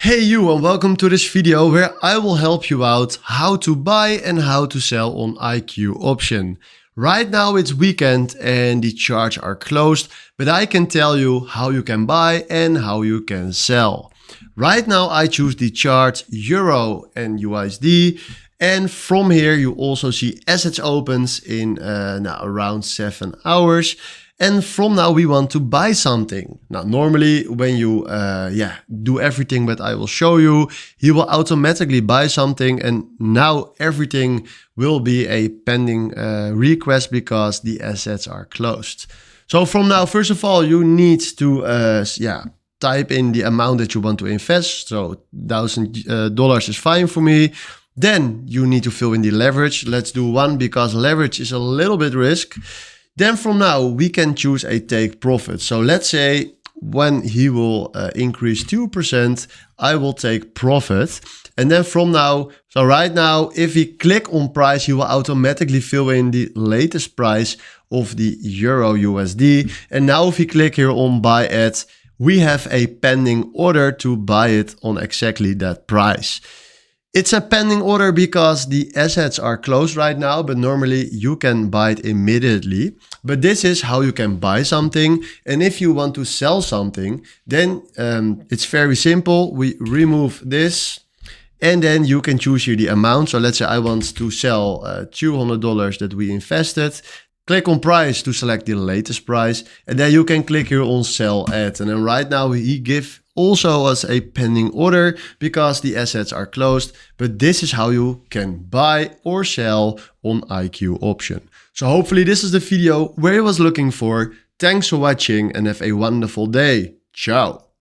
Hey you, and welcome to this video where I will help you out how to buy and how to sell on IQ option. Right now it's weekend and the charts are closed, but I can tell you how you can buy and how you can sell. Right now I choose the chart Euro and USD, and from here you also see assets opens in around 7 hours. And from now we want to buy something. Now normally when you do everything that I will show you, he will automatically buy something, and now everything will be a pending request because the assets are closed. So from now, first of all, you need to type in the amount that you want to invest. So $1,000 is fine for me. Then you need to fill in the leverage. Let's do 1 because leverage is a little bit risk. Then from now, we can choose a take profit. So let's say when he will increase 2%, I will take profit. And then from now, so right now, if we click on price, he will automatically fill in the latest price of the Euro USD. And now if we click here on buy at, we have a pending order to buy it on exactly that price. It's a pending order because the assets are closed right now, but normally you can buy it immediately. But this is how you can buy something. And if you want to sell something, then it's very simple. We remove this and then you can choose here the amount. So let's say I want to sell $200 that we invested. Click on price to select the latest price. And then you can click here on sell at. And then right now he gives also as a pending order because the assets are closed, but this is how you can buy or sell on IQ option. So hopefully this is the video where I was looking for. Thanks for watching and have a wonderful day. Ciao.